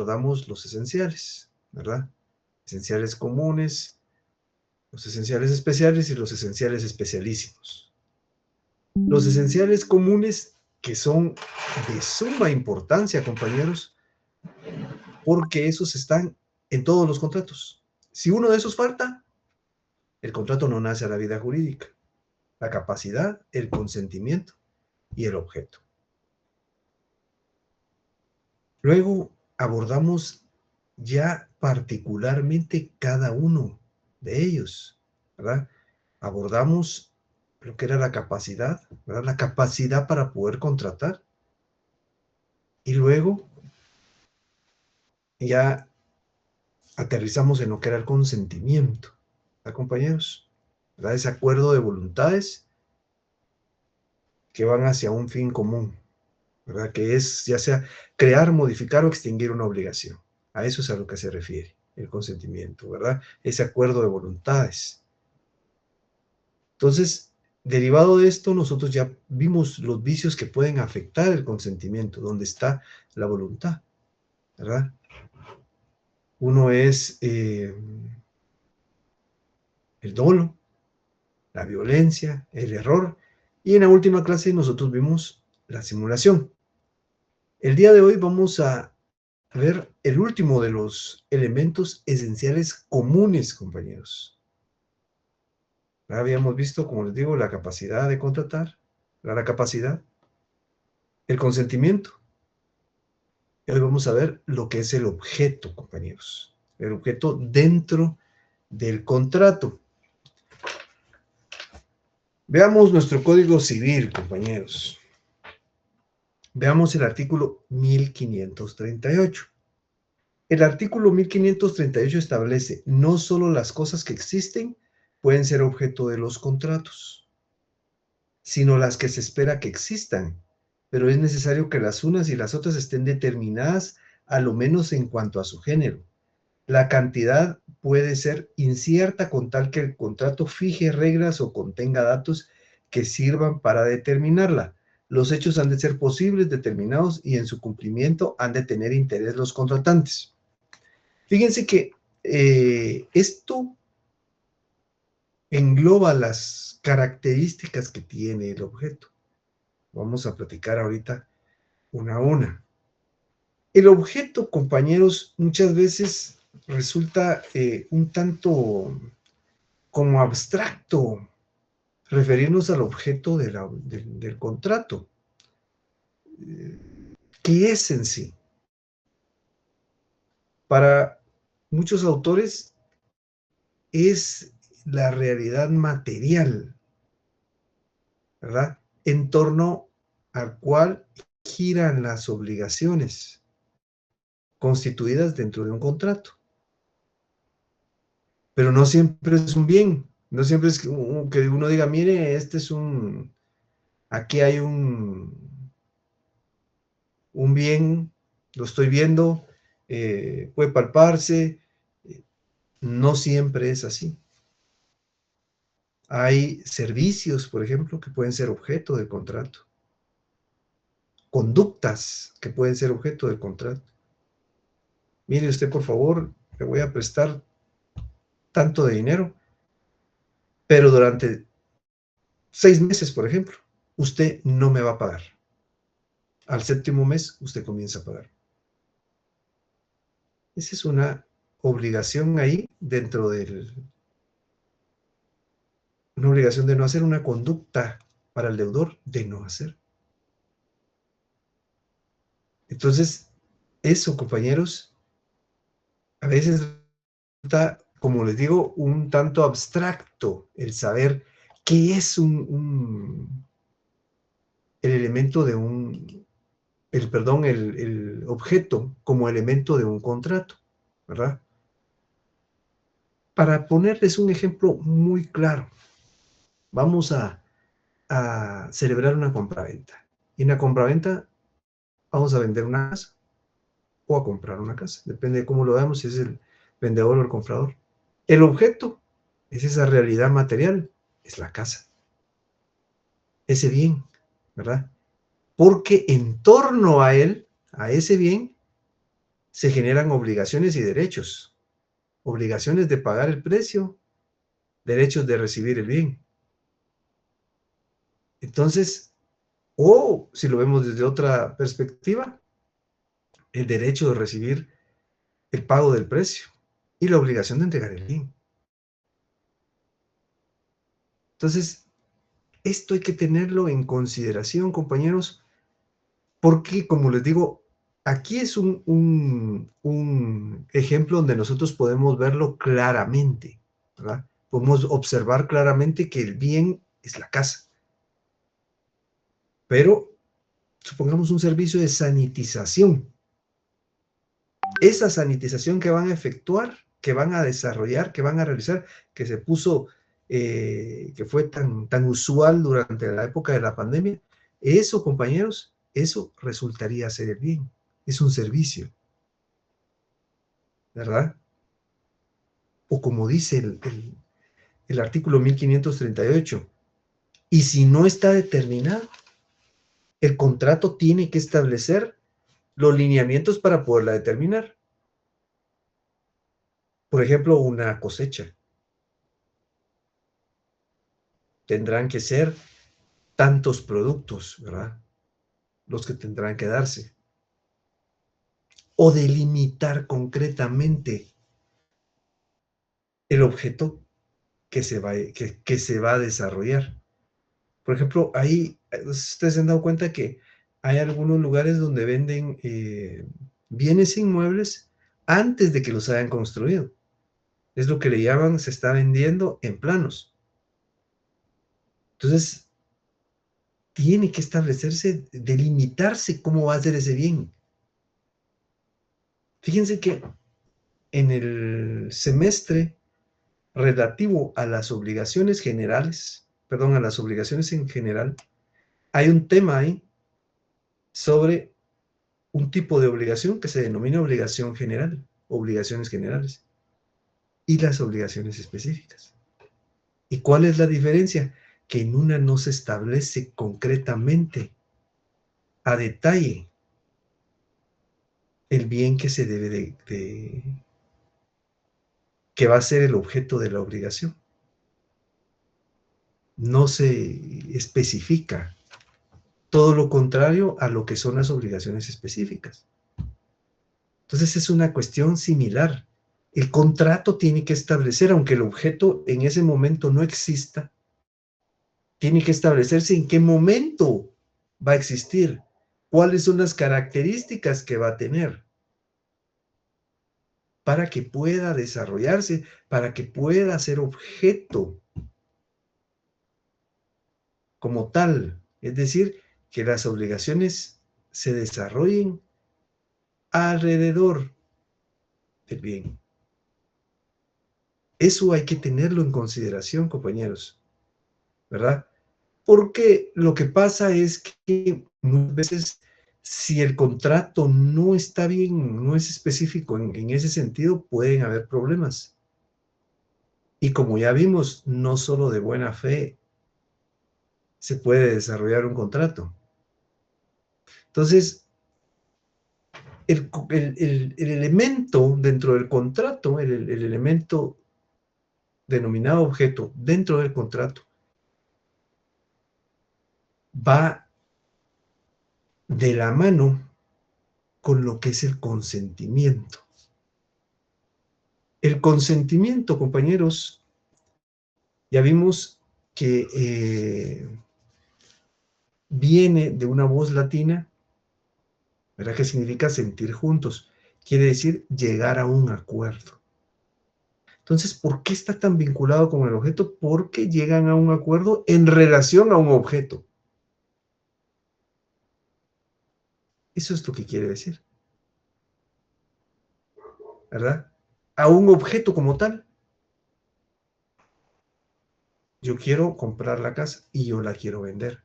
abordamos los esenciales, ¿verdad? Esenciales comunes, los esenciales especiales y los esenciales especialísimos. Los esenciales comunes, que son de suma importancia, compañeros, porque esos están en todos los contratos. Si uno de esos falta, el contrato no nace a la vida jurídica. La capacidad, el consentimiento y el objeto. Luego abordamos ya particularmente cada uno de ellos, ¿verdad? Abordamos lo que era la capacidad, ¿verdad? La capacidad para poder contratar. Y luego ya aterrizamos en lo que era el consentimiento, ¿verdad, compañeros? ¿Verdad? Ese acuerdo de voluntades que van hacia un fin común, ¿verdad? Que es ya sea crear, modificar o extinguir una obligación. A eso es a lo que se refiere el consentimiento, ¿verdad? Ese acuerdo de voluntades. Entonces, derivado de esto, nosotros ya vimos los vicios que pueden afectar el consentimiento, donde está la voluntad, ¿verdad? Uno es el dolo, la violencia, el error, y en la última clase nosotros vimos la simulación. El día de hoy vamos a ver el último de los elementos esenciales comunes, compañeros. Ya habíamos visto, como les digo, la capacidad de contratar, la capacidad, el consentimiento. Y hoy vamos a ver lo que es el objeto, compañeros. El objeto dentro del contrato. Veamos nuestro Código Civil, compañeros. Veamos el artículo 1538. El artículo 1538 establece: no solo las cosas que existen pueden ser objeto de los contratos, sino las que se espera que existan, pero es necesario que las unas y las otras estén determinadas a lo menos en cuanto a su género. La cantidad puede ser incierta con tal que el contrato fije reglas o contenga datos que sirvan para determinarla. Los hechos han de ser posibles, determinados, y en su cumplimiento han de tener interés los contratantes. Fíjense que esto engloba las características que tiene el objeto. Vamos a platicar ahorita una a una. El objeto, compañeros, muchas veces resulta un tanto como abstracto referirnos al objeto del contrato. ¿Qué es en sí? Para muchos autores es la realidad material, ¿verdad? En torno al cual giran las obligaciones constituidas dentro de un contrato. Pero no siempre es un bien, no siempre es que uno diga, mire, este es aquí hay un bien, lo estoy viendo, puede palparse. No siempre es así. Hay servicios, por ejemplo, que pueden ser objeto del contrato. Conductas que pueden ser objeto del contrato. Mire usted, por favor, le voy a prestar tanto de dinero, pero durante 6 meses, por ejemplo, usted no me va a pagar. Al 7º mes, usted comienza a pagar. Esa es una obligación ahí dentro una obligación de no hacer, una conducta para el deudor de no hacer. Entonces, eso, compañeros, a veces está, como les digo, un tanto abstracto el saber qué es el elemento de el objeto como elemento de un contrato, ¿verdad? Para ponerles un ejemplo muy claro, vamos a celebrar una compraventa. Y en la compraventa vamos a vender una casa o a comprar una casa, depende de cómo lo veamos, si es el vendedor o el comprador. El objeto es esa realidad material, es la casa, ese bien, ¿verdad? Porque en torno a él, a ese bien, se generan obligaciones y derechos. Obligaciones de pagar el precio, derechos de recibir el bien. Entonces, o si lo vemos desde otra perspectiva, el derecho de recibir el pago del precio y la obligación de entregar el bien. Entonces, esto hay que tenerlo en consideración, compañeros, porque, como les digo, aquí es un ejemplo donde nosotros podemos verlo claramente, ¿verdad? Podemos observar claramente que el bien es la casa. Pero supongamos un servicio de sanitización. Esa sanitización que van a efectuar, que van a desarrollar, que van a realizar, que se puso, que fue tan usual durante la época de la pandemia, eso, compañeros, eso resultaría ser el bien. Es un servicio, ¿verdad? O como dice el artículo 1538, y si no está determinado, el contrato tiene que establecer los lineamientos para poderla determinar. Por ejemplo, una cosecha. Tendrán que ser tantos productos, ¿verdad? Los que tendrán que darse. O delimitar concretamente el objeto que se va a desarrollar. Por ejemplo, ahí ustedes se han dado cuenta que hay algunos lugares donde venden bienes inmuebles antes de que los hayan construido. Es lo que le llaman, se está vendiendo en planos. Entonces, tiene que establecerse, delimitarse cómo va a ser ese bien. Fíjense que en el semestre relativo a las obligaciones generales, perdón, a las obligaciones en general, hay un tema ahí sobre un tipo de obligación que se denomina obligación general, obligaciones generales, y las obligaciones específicas. ¿Y cuál es la diferencia? Que en una no se establece concretamente, a detalle, el bien que se debe que va a ser el objeto de la obligación. No se especifica, todo lo contrario a lo que son las obligaciones específicas. Entonces es una cuestión similar. El contrato tiene que establecer, aunque el objeto en ese momento no exista, tiene que establecerse en qué momento va a existir, cuáles son las características que va a tener para que pueda desarrollarse, para que pueda ser objeto como tal. Es decir, que las obligaciones se desarrollen alrededor del bien. Eso hay que tenerlo en consideración, compañeros, ¿verdad? Porque lo que pasa es que muchas veces, si el contrato no está bien, no es específico en ese sentido, pueden haber problemas. Y como ya vimos, no solo de buena fe se puede desarrollar un contrato. Entonces, el elemento dentro del contrato, el elemento denominado objeto dentro del contrato, va de la mano con lo que es el consentimiento. El consentimiento, compañeros, ya vimos que viene de una voz latina, ¿verdad? Que significa sentir juntos. Quiere decir llegar a un acuerdo. Entonces, ¿por qué está tan vinculado con el objeto? Porque llegan a un acuerdo en relación a un objeto. Eso es lo que quiere decir, ¿verdad? A un objeto como tal. Yo quiero comprar la casa y yo la quiero vender.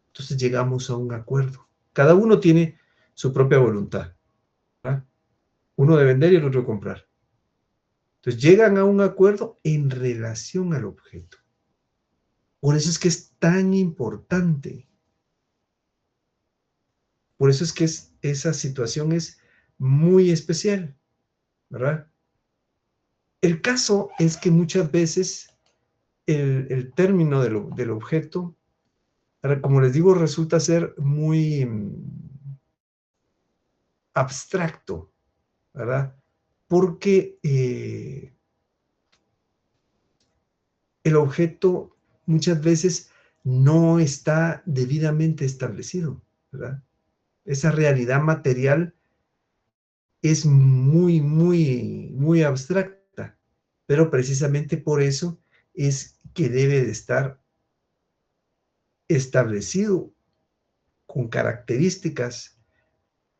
Entonces llegamos a un acuerdo. Cada uno tiene su propia voluntad, ¿verdad? Uno de vender y el otro de comprar. Entonces llegan a un acuerdo en relación al objeto. Por eso es que es tan importante. Por eso es que esa situación es muy especial, ¿verdad? El caso es que muchas veces el término del objeto, como les digo, resulta ser muy abstracto, ¿verdad? Porque el objeto muchas veces no está debidamente establecido, ¿verdad? Esa realidad material es muy, muy, muy abstracta, pero precisamente por eso es que debe de estar establecido con características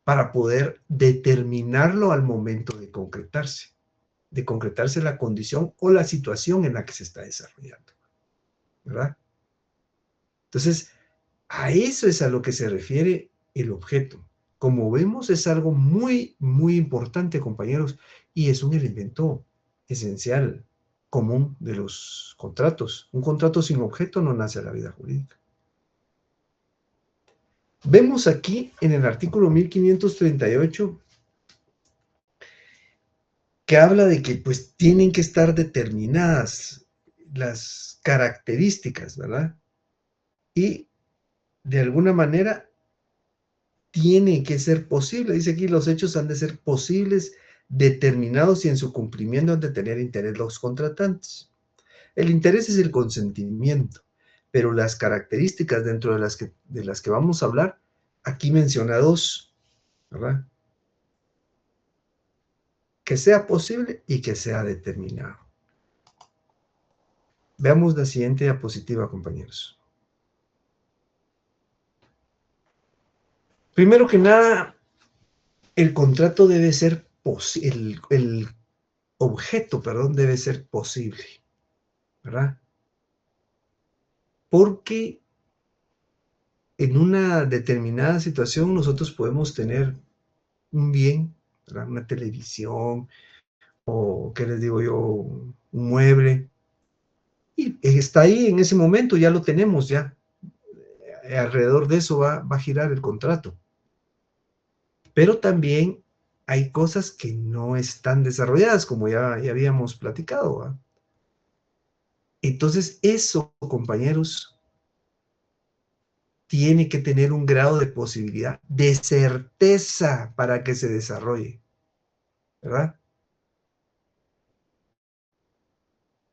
para poder determinarlo al momento de concretarse la condición o la situación en la que se está desarrollando, ¿verdad? Entonces, a eso es a lo que se refiere el objeto. Como vemos, es algo muy, muy importante, compañeros, y es un elemento esencial, común de los contratos. Un contrato sin objeto no nace a la vida jurídica. Vemos aquí en el artículo 1538 que habla de que pues tienen que estar determinadas las características, ¿verdad? Y de alguna manera tiene que ser posible. Dice aquí, los hechos han de ser posibles, determinados y en su cumplimiento han de tener interés los contratantes. El interés es el consentimiento, pero las características dentro de las que vamos a hablar, aquí menciona dos, ¿verdad? Que sea posible y que sea determinado. Veamos la siguiente diapositiva, compañeros. Primero que nada, el contrato debe ser el objeto, perdón, debe ser posible, ¿verdad? Porque en una determinada situación nosotros podemos tener un bien, ¿verdad? Una televisión o, ¿qué les digo yo? Un mueble. Y está ahí en ese momento, ya lo tenemos, ya. Alrededor de eso va a girar el contrato. Pero también hay cosas que no están desarrolladas, como ya habíamos platicado, ¿verdad? Entonces, eso, compañeros, tiene que tener un grado de posibilidad, de certeza para que se desarrolle, ¿verdad?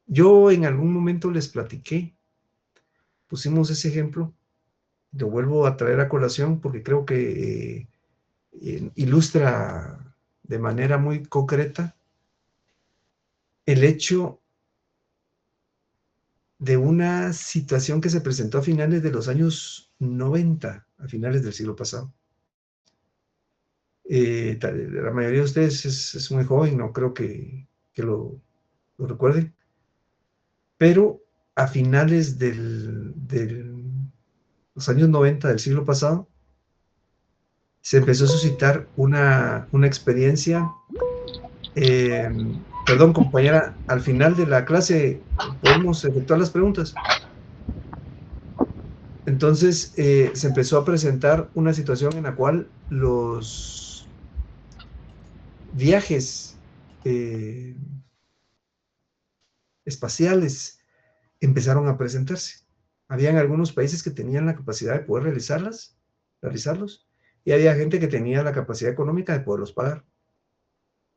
Yo en algún momento les platiqué, pusimos ese ejemplo, lo vuelvo a traer a colación porque creo que ilustra de manera muy concreta el hecho de una situación que se presentó a finales de los años 90, a finales del siglo pasado. La mayoría de ustedes es muy joven, no creo que lo recuerden, pero a finales de los años 90 del siglo pasado, se empezó a suscitar una experiencia. Eh, Perdón, compañera, al final de la clase podemos efectuar las preguntas. Entonces, se empezó a presentar una situación en la cual los viajes espaciales empezaron a presentarse. Habían algunos países que tenían la capacidad de poder realizarlos, y había gente que tenía la capacidad económica de poderlos pagar.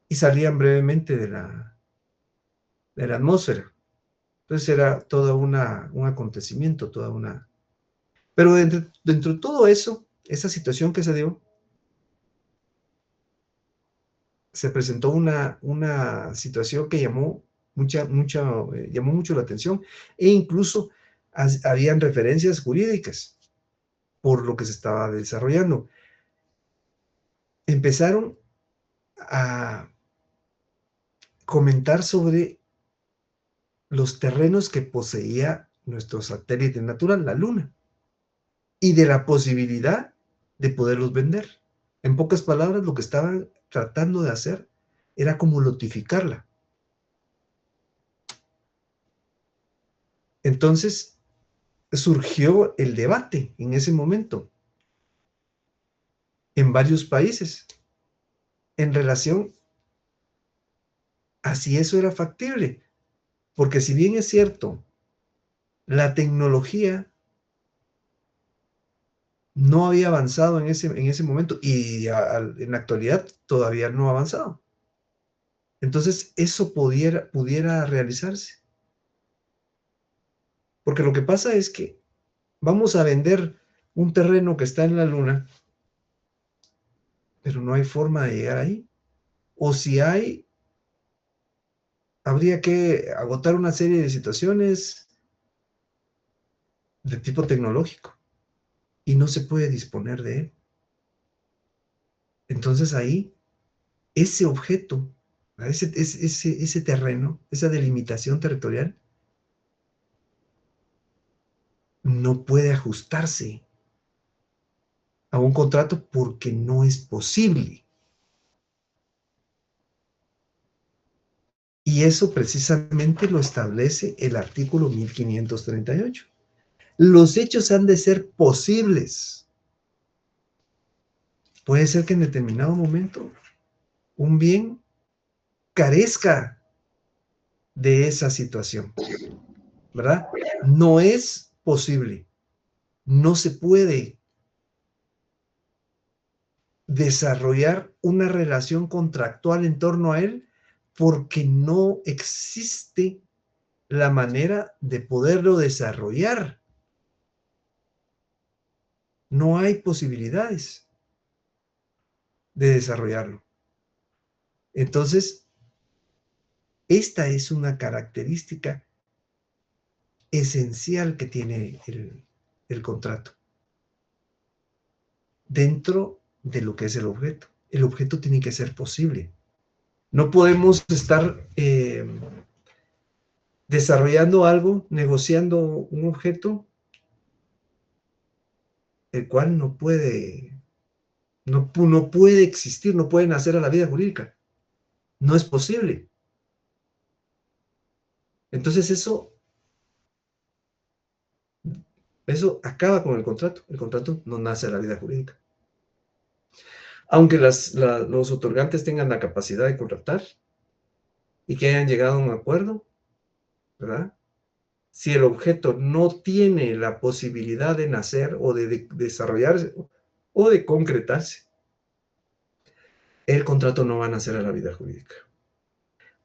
Y salían brevemente de la atmósfera. Entonces era todo un acontecimiento, toda una... Pero dentro de todo eso, esa situación que se dio, se presentó una situación que llamó mucho la atención, e incluso habían referencias jurídicas por lo que se estaba desarrollando. Empezaron a comentar sobre los terrenos que poseía nuestro satélite natural, la Luna, y de la posibilidad de poderlos vender. En pocas palabras, lo que estaban tratando de hacer era como lotificarla. Entonces surgió el debate en ese momento en varios países. en relación a si eso era factible. Porque si bien es cierto, la tecnología no había avanzado en ese momento y en la actualidad todavía no ha avanzado. Entonces, eso pudiera realizarse. Porque lo que pasa es que vamos a vender un terreno que está en la luna, pero no hay forma de llegar ahí. O si hay, habría que agotar una serie de situaciones de tipo tecnológico y no se puede disponer de él. Entonces ahí, ese objeto, ese terreno, esa delimitación territorial, no puede ajustarse a un contrato porque no es posible. Y eso precisamente lo establece el artículo 1538. Los hechos han de ser posibles. Puede ser que en determinado momento un bien carezca de esa situación, ¿verdad? No es posible, no se puede desarrollar una relación contractual en torno a él porque no existe la manera de poderlo desarrollar. No hay posibilidades de desarrollarlo. Entonces, esta es una característica esencial que tiene el contrato dentro de lo que es el objeto. El objeto tiene que ser posible. No podemos estar desarrollando algo, negociando un objeto, el cual no puede existir, no puede nacer a la vida jurídica. No es posible. Entonces eso acaba con el contrato. El contrato no nace a la vida jurídica. Aunque los otorgantes tengan la capacidad de contratar y que hayan llegado a un acuerdo, ¿verdad? Si el objeto no tiene la posibilidad de nacer o de desarrollarse o de concretarse, el contrato no va a nacer a la vida jurídica.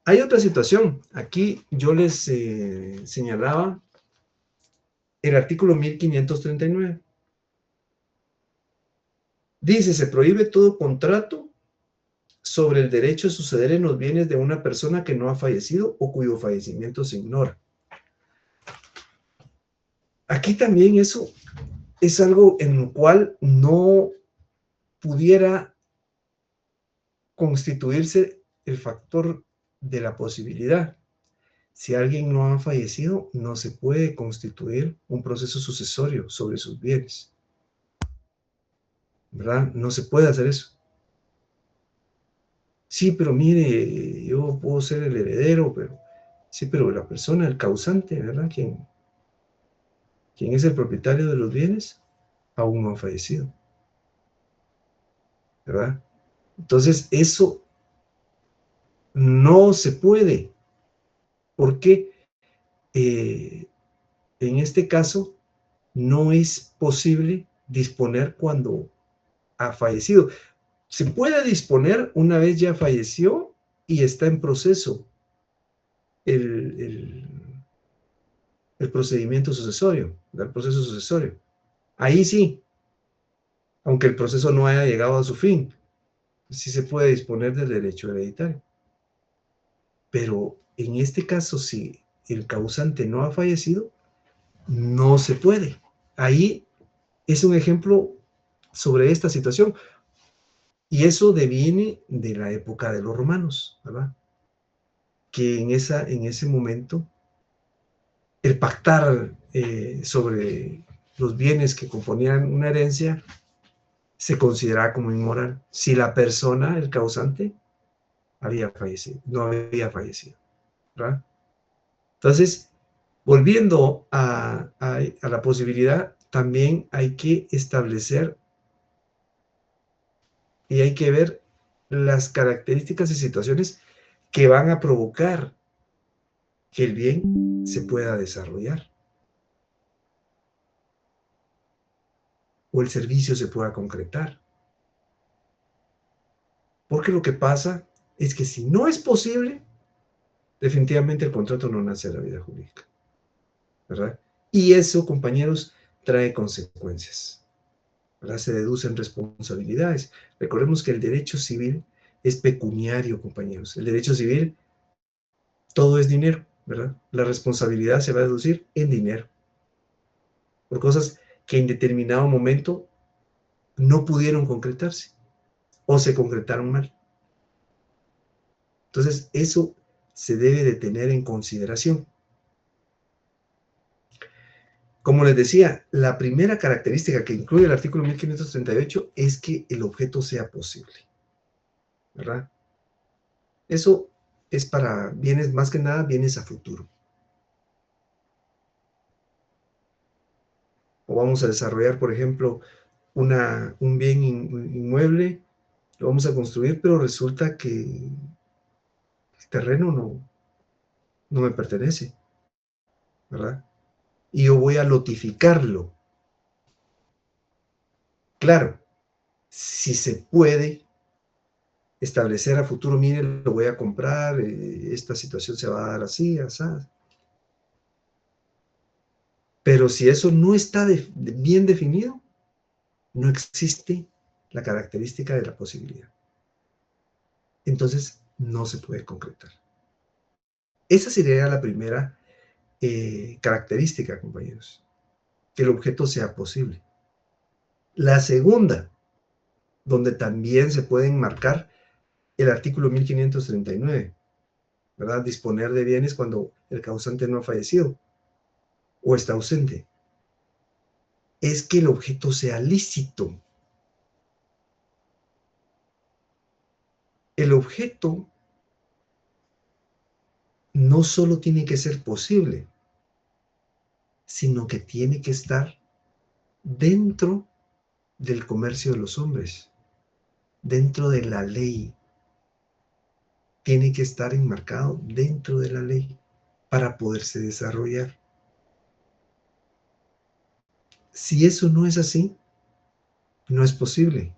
Hay otra situación. Aquí yo les señalaba el artículo 1539. Dice, se prohíbe todo contrato sobre el derecho a suceder en los bienes de una persona que no ha fallecido o cuyo fallecimiento se ignora. Aquí también eso es algo en lo cual no pudiera constituirse el factor de la posibilidad. Si alguien no ha fallecido, no se puede constituir un proceso sucesorio sobre sus bienes, ¿verdad? No se puede hacer eso. Sí, pero mire, yo puedo ser el heredero, pero sí, pero la persona, el causante, ¿verdad? Quien es el propietario de los bienes, aún no ha fallecido, ¿verdad? Entonces, eso no se puede, porque en este caso no es posible disponer cuando ha fallecido. Se puede disponer una vez ya falleció y está en proceso el, el, el procedimiento sucesorio, el proceso sucesorio. Ahí sí, aunque el proceso no haya llegado a su fin, sí se puede disponer del derecho hereditario. Pero en este caso, si el causante no ha fallecido, no se puede. Ahí es un ejemplo sobre esta situación. Y eso deviene de la época de los romanos, ¿verdad? Que en ese momento el pactar sobre los bienes que componían una herencia se consideraba como inmoral si la persona, el causante, no había fallecido, ¿verdad? Entonces, volviendo a la posibilidad, también hay que establecer y hay que ver las características y situaciones que van a provocar que el bien se pueda desarrollar o el servicio se pueda concretar. Porque lo que pasa es que si no es posible, definitivamente el contrato no nace de la vida jurídica, ¿verdad? Y eso, compañeros, trae consecuencias, ¿verdad? Se deducen responsabilidades. Recordemos que el derecho civil es pecuniario, compañeros. El derecho civil, todo es dinero, ¿verdad? La responsabilidad se va a deducir en dinero, por cosas que en determinado momento no pudieron concretarse o se concretaron mal. Entonces, eso se debe de tener en consideración. Como les decía, la primera característica que incluye el artículo 1538 es que el objeto sea posible, ¿verdad? Eso es para bienes, más que nada, bienes a futuro. O vamos a desarrollar, por ejemplo, un bien inmueble, lo vamos a construir, pero resulta que el terreno no me pertenece, ¿verdad? Y yo voy a lotificarlo. Claro, si se puede establecer a futuro, mire, lo voy a comprar, esta situación se va a dar así, así. Pero si eso no está bien definido, no existe la característica de la posibilidad. Entonces, no se puede concretar. Esa sería la primera característica, compañeros, que el objeto sea posible. La segunda, donde también se puede enmarcar el artículo 1539, ¿verdad? Disponer de bienes cuando el causante no ha fallecido o está ausente, es que el objeto sea lícito. El objeto no solo tiene que ser posible, sino que tiene que estar dentro del comercio de los hombres, dentro de la ley. Tiene que estar enmarcado dentro de la ley para poderse desarrollar. Si eso no es así, no es posible.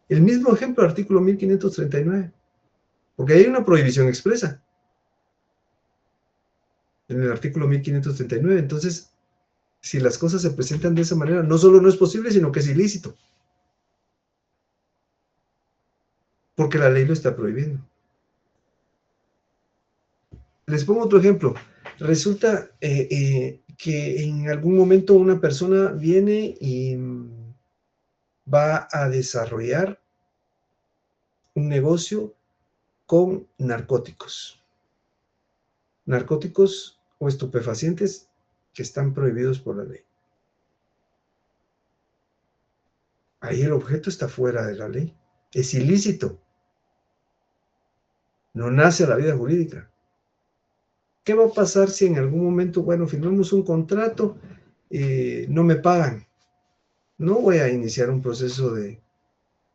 El mismo ejemplo, artículo 1539, porque hay una prohibición expresa en el artículo 1539. Entonces, si las cosas se presentan de esa manera, no solo no es posible, sino que es ilícito, porque la ley lo está prohibiendo. Les pongo otro ejemplo. Resulta que en algún momento una persona viene y va a desarrollar un negocio con narcóticos. Narcóticos o estupefacientes que están prohibidos por la ley. Ahí el objeto está fuera de la ley. Es ilícito. No nace a la vida jurídica. ¿Qué va a pasar si en algún momento, bueno, firmamos un contrato, no me pagan? No voy a iniciar un proceso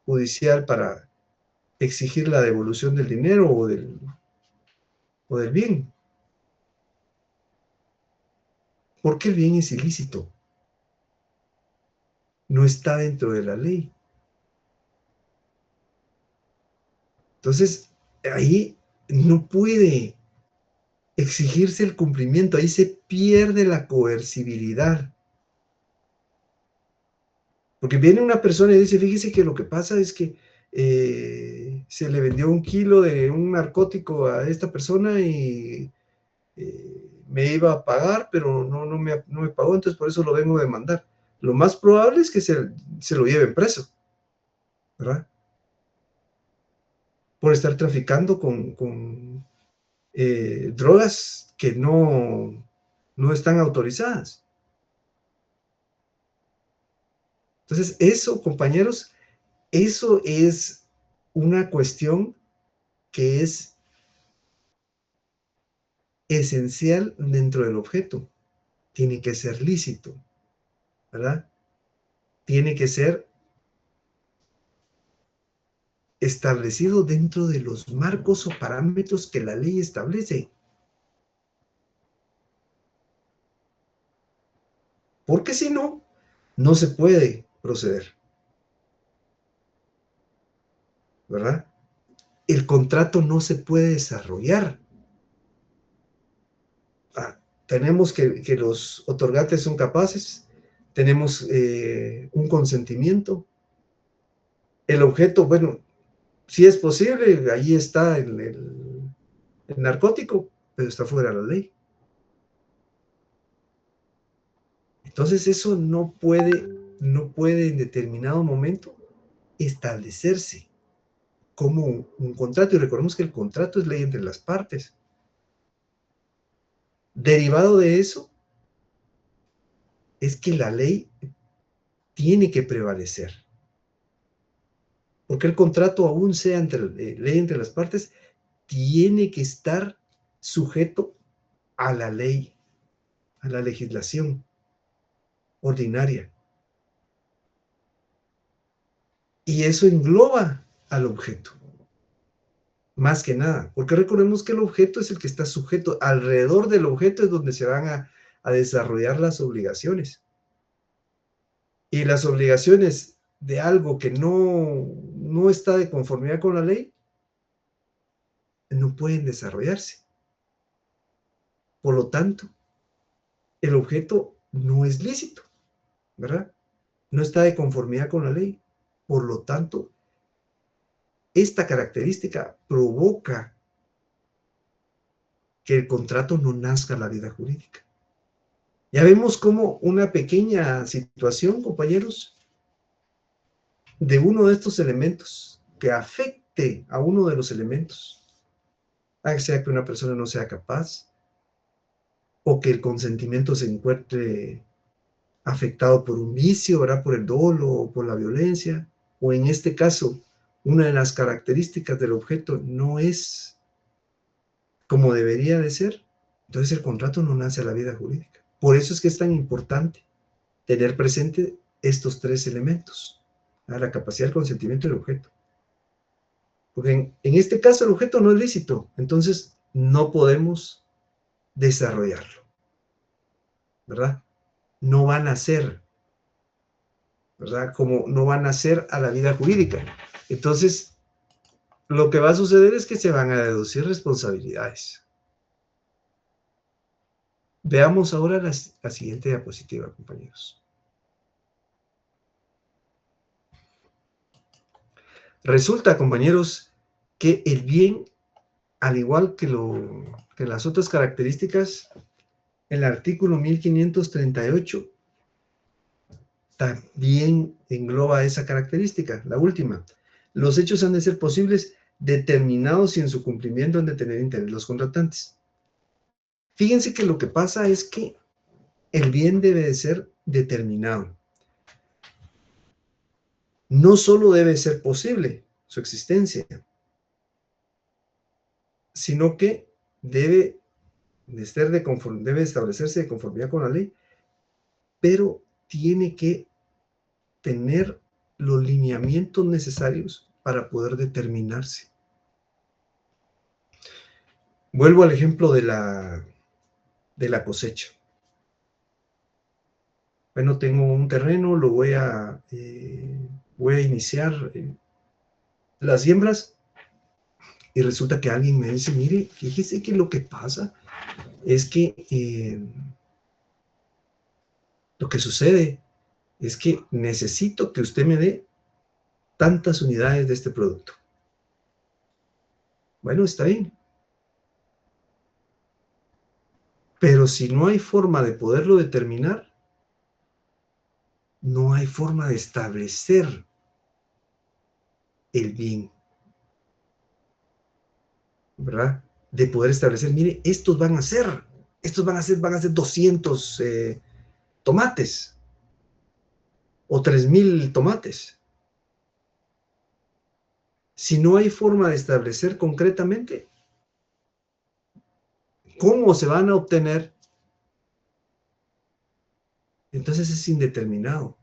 judicial para exigir la devolución del dinero o del bien. Porque el bien es ilícito. No está dentro de la ley. Entonces, ahí no puede exigirse el cumplimiento, ahí se pierde la coercibilidad. Porque viene una persona y dice, fíjese que lo que pasa es que se le vendió 1 kilo de un narcótico a esta persona y me iba a pagar, pero no me pagó, entonces por eso lo vengo a demandar. Lo más probable es que se lo lleven preso, ¿verdad? Por estar traficando con drogas que no están autorizadas. Entonces, eso, compañeros, eso es una cuestión que es esencial dentro del objeto. Tiene que ser lícito, ¿verdad? Tiene que ser establecido dentro de los marcos o parámetros que la ley establece. Porque si no, no se puede proceder, ¿verdad? El contrato no se puede desarrollar. Tenemos que los otorgantes son capaces, tenemos un consentimiento. El objeto, bueno, si es posible, ahí está el narcótico, pero está fuera de la ley. Entonces eso no puede en determinado momento establecerse como un contrato. Y recordemos que el contrato es ley entre las partes. Derivado de eso es que la ley tiene que prevalecer. Porque el contrato, aún sea ley entre las partes, tiene que estar sujeto a la ley, a la legislación ordinaria. Y eso engloba al objeto, más que nada, porque recordemos que el objeto es el que está sujeto, alrededor del objeto es donde se van a desarrollar las obligaciones. Y las obligaciones de algo que no está de conformidad con la ley, no pueden desarrollarse. Por lo tanto, el objeto no es lícito, ¿verdad? No está de conformidad con la ley. Por lo tanto, esta característica provoca que el contrato no nazca a la vida jurídica. Ya vemos cómo una pequeña situación, compañeros, de uno de estos elementos que afecte a uno de los elementos, sea que una persona no sea capaz o que el consentimiento se encuentre afectado por un vicio, ¿verdad? Por el dolo o por la violencia, o en este caso, una de las características del objeto no es como debería de ser, entonces el contrato no nace a la vida jurídica. Por eso es que es tan importante tener presente estos tres elementos, la capacidad, el consentimiento y el objeto. Porque en este caso el objeto no es lícito, entonces no podemos desarrollarlo, ¿verdad? No van a ser, ¿verdad? Como no van a ser a la vida jurídica. Entonces, lo que va a suceder es que se van a deducir responsabilidades. Veamos ahora la siguiente diapositiva, compañeros. Resulta, compañeros, que el bien, al igual que las otras características, el artículo 1538 también engloba esa característica, la última. Los hechos han de ser posibles, determinados y en su cumplimiento han de tener interés los contratantes. Fíjense que lo que pasa es que el bien debe de ser determinado. No solo debe ser posible su existencia, sino que debe establecerse de conformidad con la ley, pero tiene que tener los lineamientos necesarios para poder determinarse. Vuelvo al ejemplo de la cosecha. Bueno, tengo un terreno, voy a iniciar las siembras y resulta que alguien me dice, mire, fíjese que lo que pasa es que lo que sucede es que necesito que usted me dé tantas unidades de este producto. Bueno, está bien. Pero si no hay forma de poderlo determinar, no hay forma de establecer el bien, ¿verdad? De poder establecer, mire, van a ser 200 tomates o 3000 tomates. Si no hay forma de establecer concretamente cómo se van a obtener, entonces es indeterminado.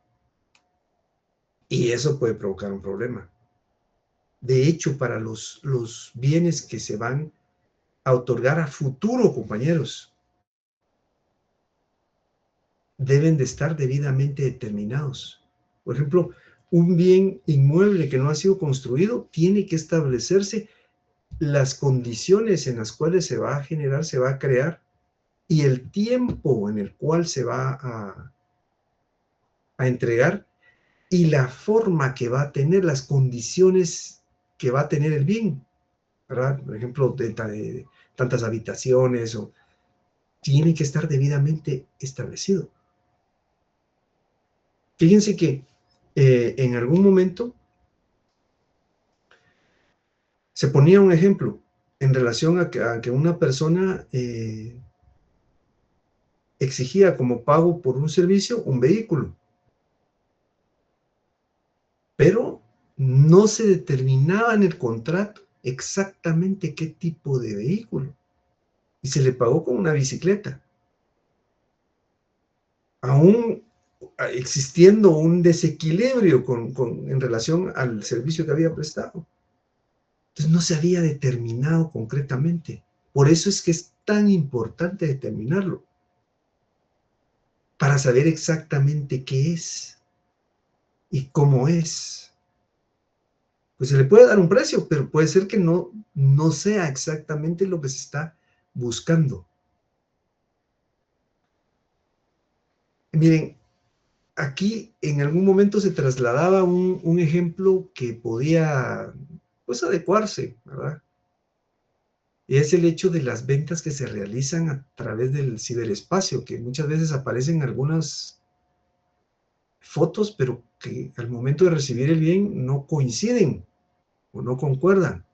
Y eso puede provocar un problema. de hecho, para los bienes que se van a otorgar a futuro, compañeros, deben de estar debidamente determinados. Por ejemplo, un bien inmueble que no ha sido construido tiene que establecerse las condiciones en las cuales se va a generar, se va a crear y el tiempo en el cual se va a entregar y la forma que va a tener, las condiciones que va a tener el bien, ¿verdad? Por ejemplo, de tantas habitaciones, o tiene que estar debidamente establecido. Fíjense que en algún momento se ponía un ejemplo en relación a que una persona exigía como pago por un servicio un vehículo, pero no se determinaba en el contrato exactamente qué tipo de vehículo y se le pagó con una bicicleta, aún existiendo un desequilibrio en relación al servicio que había prestado. Entonces no se había determinado concretamente. Por eso es que es tan importante determinarlo, para saber exactamente qué es y cómo es. Pues se le puede dar un precio, pero puede ser que no sea exactamente lo que se está buscando. Miren, aquí en algún momento se trasladaba un ejemplo que podía, pues, adecuarse, ¿verdad? Y es el hecho de las ventas que se realizan a través del ciberespacio, que muchas veces aparecen algunas fotos, pero que al momento de recibir el bien no coinciden o no concuerdan.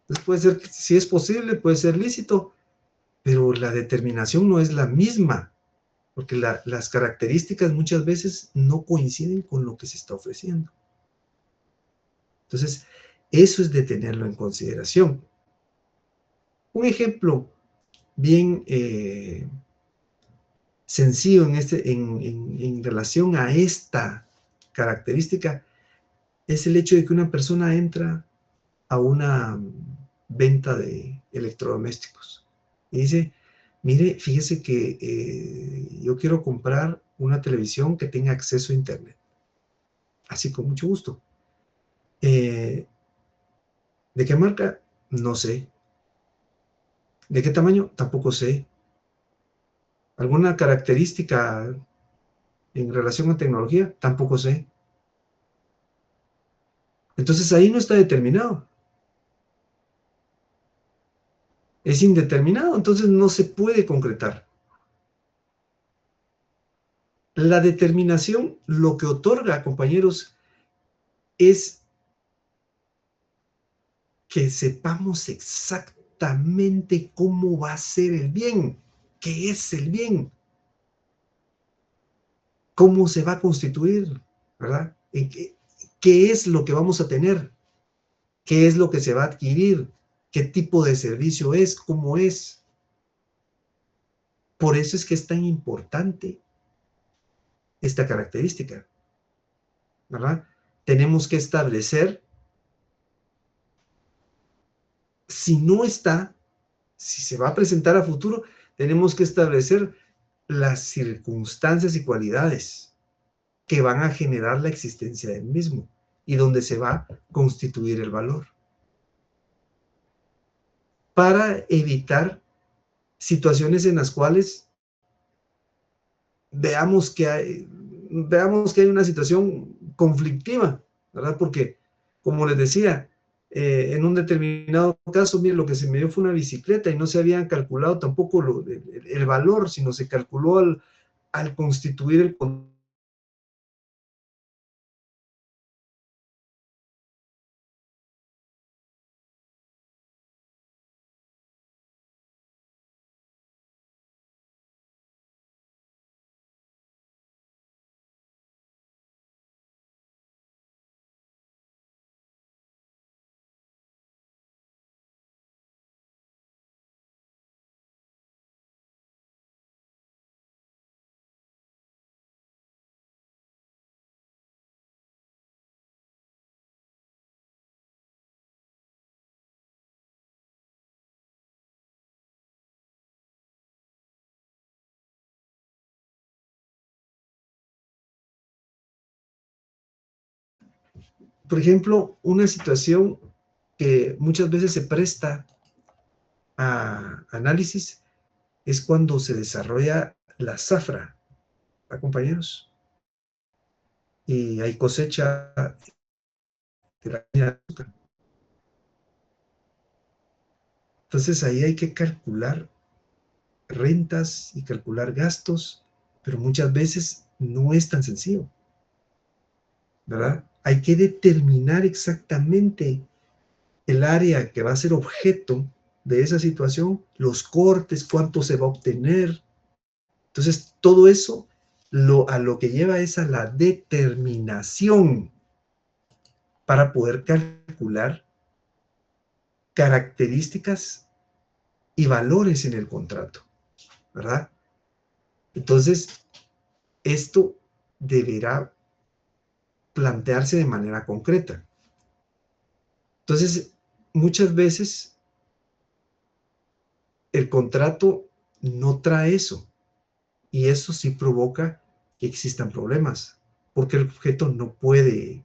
Entonces puede ser que si es posible, puede ser lícito, pero la determinación no es la misma, porque las características muchas veces no coinciden con lo que se está ofreciendo. Entonces, eso es de tenerlo en consideración. Un ejemplo bien sencillo en relación a esta característica es el hecho de que una persona entra a una venta de electrodomésticos y dice, mire, fíjese que yo quiero comprar una televisión que tenga acceso a internet. Así, con mucho gusto. Eh, ¿De qué marca? No sé. ¿De qué tamaño? Tampoco sé. ¿Alguna característica en relación a tecnología? Tampoco sé. Entonces ahí no está determinado. Es indeterminado, entonces no se puede concretar. La determinación lo que otorga, compañeros, es que sepamos exactamente cómo va a ser el bien, qué es el bien, cómo se va a constituir, ¿verdad? ¿Qué es lo que vamos a tener? ¿Qué es lo que se va a adquirir? ¿Qué tipo de servicio es? ¿Cómo es? Por eso es que es tan importante esta característica, ¿verdad? Tenemos que establecer, si no está, si se va a presentar a futuro, tenemos que establecer las circunstancias y cualidades que van a generar la existencia del mismo y donde se va a constituir el valor, para evitar situaciones en las cuales veamos que hay una situación conflictiva, ¿verdad? Porque, como les decía, en un determinado caso, mire, lo que se me dio fue una bicicleta y no se habían calculado tampoco el valor, sino se calculó al constituir el contrato. por ejemplo, una situación que muchas veces se presta a análisis es cuando se desarrolla la zafra, ¿va, compañeros? Y hay cosecha de la caña de azúcar. Entonces ahí hay que calcular rentas y calcular gastos, pero muchas veces no es tan sencillo, ¿verdad? Hay que determinar exactamente el área que va a ser objeto de esa situación, los cortes, cuánto se va a obtener. Entonces, todo eso a lo que lleva es a la determinación para poder calcular características y valores en el contrato, ¿verdad? Entonces, esto deberá plantearse de manera concreta. Entonces, muchas veces el contrato no trae eso, y eso sí provoca que existan problemas, porque el objeto no puede,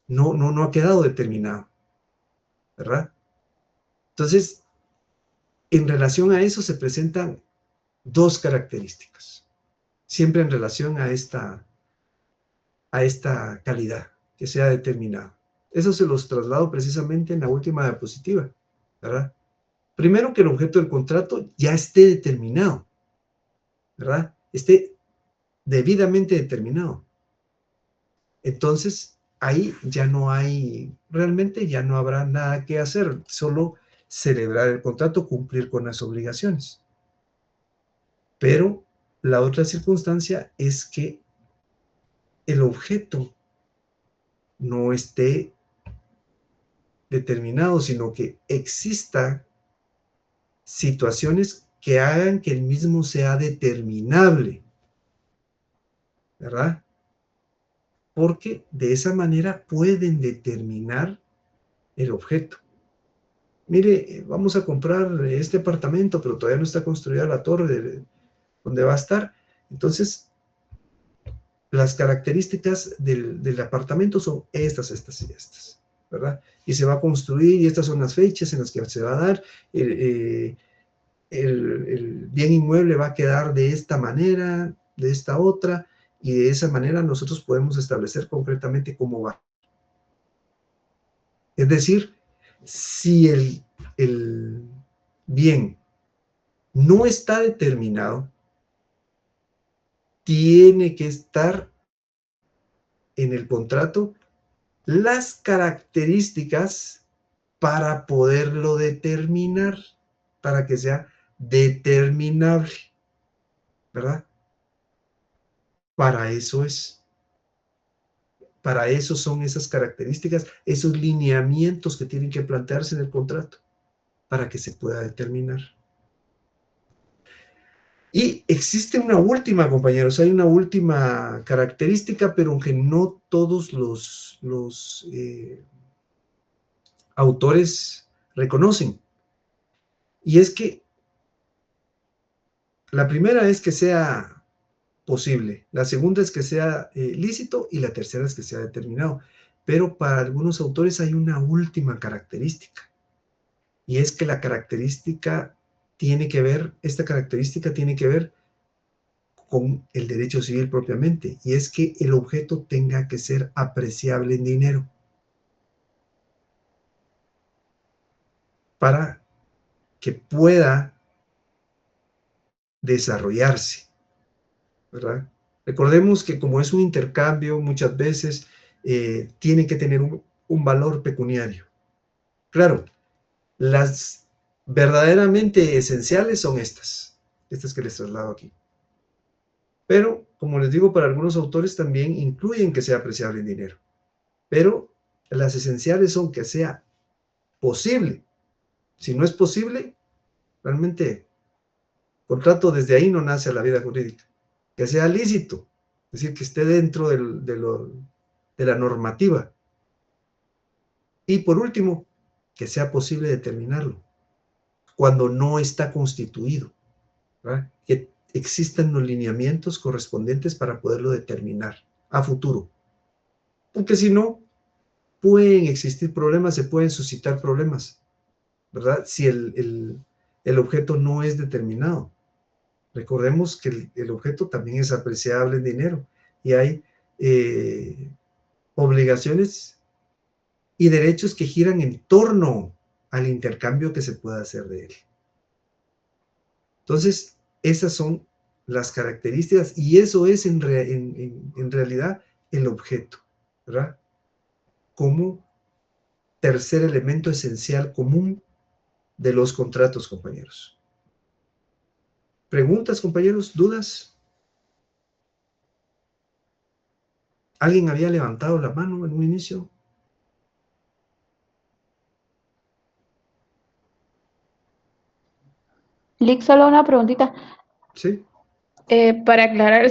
no ha quedado determinado, ¿verdad? Entonces, en relación a eso se presentan dos características, siempre en relación a esta calidad que se ha determinado. Eso se los traslado precisamente en la última diapositiva, ¿verdad? Primero, que el objeto del contrato ya esté determinado, ¿verdad? Esté debidamente determinado. Entonces, ahí ya no hay, realmente ya no habrá nada que hacer, solo celebrar el contrato, cumplir con las obligaciones. Pero la otra circunstancia es que el objeto no esté determinado, sino que exista situaciones que hagan que el mismo sea determinable, ¿verdad? Porque de esa manera pueden determinar el objeto. Mire, vamos a comprar este apartamento, pero todavía no está construida la torre donde va a estar. Entonces, las características del apartamento son estas, estas y estas, ¿verdad? Y se va a construir y estas son las fechas en las que se va a dar. El bien inmueble va a quedar de esta manera, de esta otra, y de esa manera nosotros podemos establecer concretamente cómo va. Es decir, si el bien no está determinado, tiene que estar en el contrato las características para poderlo determinar, para que sea determinable, ¿verdad? Para eso es, para eso son esas características, esos lineamientos que tienen que plantearse en el contrato, para que se pueda determinar. Y existe una última, compañeros, hay una última característica, pero que no todos los autores reconocen. Y es que la primera es que sea posible, la segunda es que sea lícito y la tercera es que sea determinado. Pero para algunos autores hay una última característica, y es que esta característica tiene que ver con el derecho civil propiamente, y es que el objeto tenga que ser apreciable en dinero para que pueda desarrollarse, ¿verdad? Recordemos que como es un intercambio, muchas veces tiene que tener un valor pecuniario. Claro, las verdaderamente esenciales son estas que les traslado aquí. Pero, como les digo, para algunos autores también incluyen que sea apreciable en dinero. Pero las esenciales son que sea posible. Si no es posible, realmente contrato desde ahí no nace a la vida jurídica. Que sea lícito, es decir, que esté dentro de la normativa. Y por último, que sea posible determinarlo cuando no está constituido, ¿verdad? Que existan los lineamientos correspondientes para poderlo determinar a futuro. Porque si no, pueden existir problemas, se pueden suscitar problemas, ¿verdad? Si el objeto no es determinado. Recordemos que el objeto también es apreciable en dinero y hay obligaciones y derechos que giran en torno al intercambio que se pueda hacer de él. Entonces, esas son las características y eso es en realidad el objeto, ¿verdad? Como tercer elemento esencial común de los contratos, compañeros. ¿Preguntas, compañeros? ¿Dudas? ¿Alguien había levantado la mano en un inicio? Lick, solo una preguntita. Sí. Para aclarar,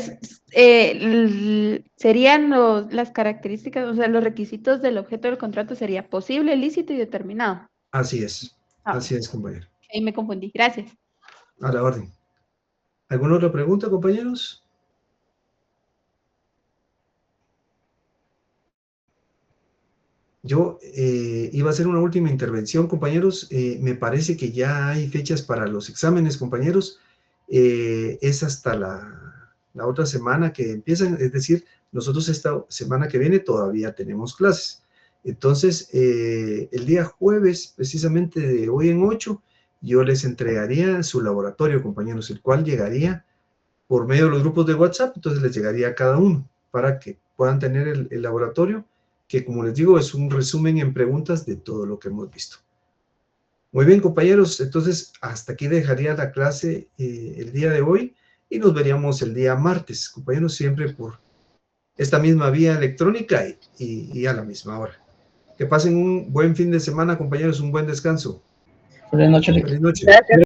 serían las características, o sea, los requisitos del objeto del contrato sería posible, lícito y determinado. Así es. Ah, Así bueno, es, compañero. ahí me confundí. Gracias. A la orden. ¿Alguna otra pregunta, compañeros? Yo iba a hacer una última intervención, compañeros. Me parece que ya hay fechas para los exámenes, compañeros. Es hasta la otra semana que empiezan, es decir, nosotros esta semana que viene todavía tenemos clases. Entonces, el día jueves, precisamente de hoy en 8, yo les entregaría su laboratorio, compañeros, el cual llegaría por medio de los grupos de WhatsApp, entonces les llegaría a cada uno para que puedan tener el laboratorio, que como les digo, es un resumen en preguntas de todo lo que hemos visto. Muy bien, compañeros, entonces hasta aquí dejaría la clase el día de hoy y nos veríamos el día martes, compañeros, siempre por esta misma vía electrónica y a la misma hora. Que pasen un buen fin de semana, compañeros, un buen descanso. Buenas noches, Rick. Feliz noche. Gracias.